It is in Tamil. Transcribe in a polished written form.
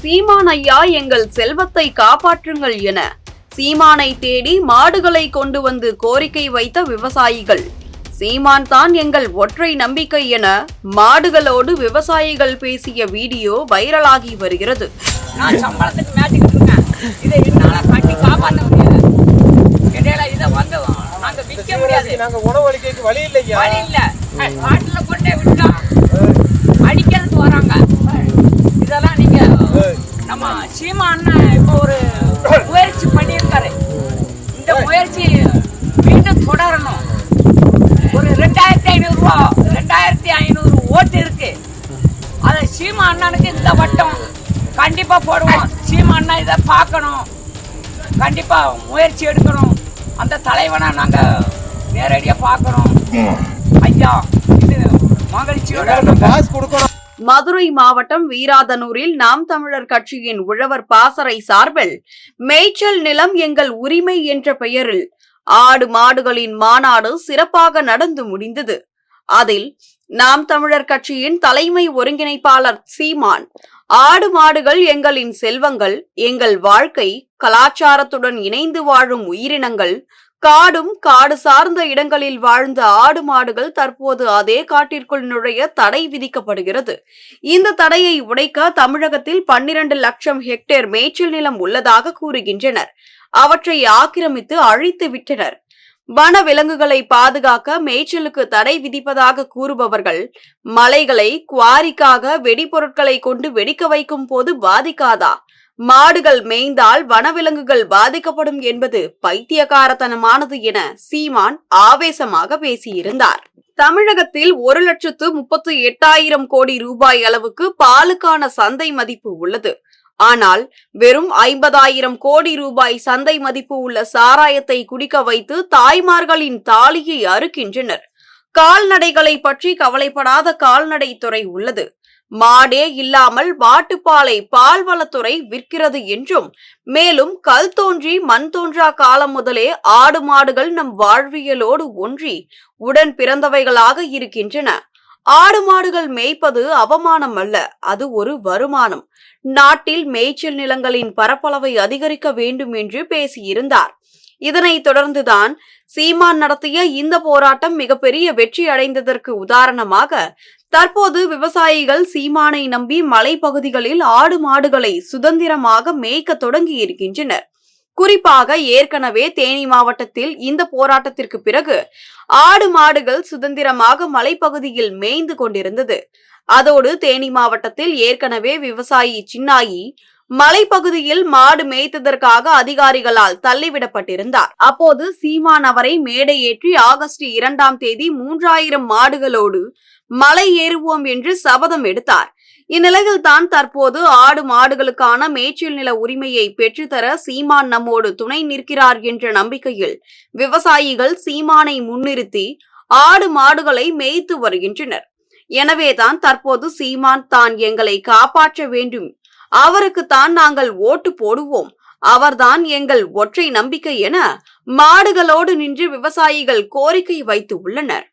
சீமான் ஐயா எங்கள் செல்வத்தை காப்பாற்றுங்கள் என சீமானை தேடி மாடுகளை கொண்டு வந்து கோரிக்கை வைத்த விவசாயிகள். சீமான் தான் எங்கள் ஒற்றை நம்பிக்கை என மாடுகளோடு விவசாயிகள் பேசிய வீடியோ வைரலாகி வருகிறது. நான் சம்பளத்துக்கு மேட்டிக்கிட்டு இருக்கேன். இதை என்னால கட்டி காப்பாற்ற முடியாது. இடையில இதை வந்து நாங்க விற்க முடியாது. நாங்க உணவு அளிக்கிறதுக்கு வழி இல்லையா? வழி இல்ல. காட்டுல கொண்டே விட்டா அடிக்கிறதுக்கு வராங்க. இதெல்லாம் நீங்க நம்ம சீமான் இப்போ ஒரு முயற்சி பண்ணியிருக்காரு. இந்த முயற்சி மீண்டும் தொடரணும். ஒரு 2500 ரூபா 2500 ஓட்டு இருக்கு. அதை சீமா அண்ணனுக்கு இந்த வட்டம் கண்டிப்பா போடுவோம். சீமா அண்ணா இதை பார்க்கணும், கண்டிப்பா முயற்சி எடுக்கணும். அந்த தலைவனை நாங்க நேரடியா பார்க்கணும். ஐயா இது மகிழ்ச்சியோட கொடுக்கணும். மதுரை மாவட்டம் வீராதனூரில் நாம் தமிழர் கட்சியின் உழவர் பாசறை சார்பில் மேய்ச்சல் நிலம் எங்கள் உரிமை என்ற பெயரில் ஆடு மாடுகளின் மாநாடு சிறப்பாக நடந்து முடிந்தது. அதில் நாம் தமிழர் கட்சியின் தலைமை ஒருங்கிணைப்பாளர் சீமான், ஆடு மாடுகள் எங்களின் செல்வங்கள், எங்கள் வாழ்க்கை, கலாச்சாரத்துடன் இணைந்து வாழும் உயிரினங்கள், காடும் காடு சார்ந்த இடங்களில் வாழ்ந்த ஆடு மாடுகள் தற்போது அதே காட்டிற்குள் நுழைய தடை விதிக்கப்படுகிறது. இந்த தடையை உடைக்க தமிழகத்தில் 12 லட்சம் ஹெக்டேர் மேய்ச்சல் நிலம் உள்ளதாக கூறுகின்றனர். அவற்றை ஆக்கிரமித்து அழித்து விட்டனர். வன விலங்குகளை பாதுகாக்க மேய்ச்சலுக்கு தடை விதிப்பதாக கூறுபவர்கள் மலைகளை குவாரிக்காக வெடிபொருட்களை கொண்டு வெடிக்க வைக்கும் போது பாதிக்காதா? மாடுகள் மேய்ந்தால் வனவிலங்குகள் பாதிக்கப்படும் என்பது பைத்தியக்காரத்தனமானது என சீமான் ஆவேசமாக பேசியிருந்தார். தமிழகத்தில் 1,38,000 கோடி ரூபாய் அளவுக்கு பாலுக்கான சந்தை மதிப்பு உள்ளது. ஆனால் வெறும் 50,000 கோடி ரூபாய் சந்தை மதிப்பு உள்ள சாராயத்தை குடிக்க வைத்து தாய்மார்களின் தாலியை அறுக்கின்றனர். கால்நடைகளை பற்றி கவலைப்படாத கால்நடைத்துறை உள்ளது. மாடே இல்லாமல் மாட்டுப்பாலை பால்வளத்துறை விற்கிறது என்றும், மேலும் கல் தோன்றி மண் தோன்றா காலம் முதலே ஆடு மாடுகள் நம் வாழ்வியலோடு ஒன்றி உடன் பிறந்தவைகளாக இருக்கின்றன. ஆடு மாடுகள் மேய்ப்பது அவமானம் அல்ல, அது ஒரு வருமானம். நாட்டில் மேய்ச்சல் நிலங்களின் பரப்பளவை அதிகரிக்க வேண்டும் என்று பேசியிருந்தார். இதனைத் தொடர்ந்துதான் சீமான் நடத்திய இந்த போராட்டம் மிகப்பெரிய வெற்றி அடைந்ததற்கு உதாரணமாக தற்போது விவசாயிகள் சீமானை நம்பி மலைப்பகுதிகளில் ஆடு மாடுகளை சுதந்திரமாக மேய்க்க தொடங்கி இருக்கின்றனர். குறிப்பாக ஏற்கனவே தேனி மாவட்டத்தில் இந்த போராட்டத்திற்கு பிறகு ஆடு மாடுகள் சுதந்திரமாக மலைப்பகுதியில் மேய்ந்து கொண்டிருந்தது. அதோடு தேனி மாவட்டத்தில் ஏற்கனவே விவசாயி சின்னாயி மலைப்பகுதியில் மாடு மேய்த்ததற்காக அதிகாரிகளால் தள்ளிவிடப்பட்டிருந்தார். அப்போது சீமான் அவரை மேடை ஏற்றி ஆகஸ்ட் 2ஆம் தேதி 3000 மாடுகளோடு மலை ஏறுவோம் என்று சபதம் எடுத்தார். இந்நிலையில் தான் தற்போது ஆடு மாடுகளுக்கான மேய்ச்சல் நில உரிமையை பெற்றுத்தர சீமான் நம்மோடு துணை நிற்கிறார் என்ற நம்பிக்கையில் விவசாயிகள் சீமானை முன்னிறுத்தி ஆடு மாடுகளை மேய்த்து வருகின்றனர். எனவேதான் தற்போது சீமான் தான் எங்களை காப்பாற்ற வேண்டும், அவருக்குத்தான் நாங்கள் ஓட்டு போடுவோம், அவர்தான் எங்கள் ஒற்றை நம்பிக்கை என மாடுகளோடு நின்று விவசாயிகள் கோரிக்கை வைத்து உள்ளனர்.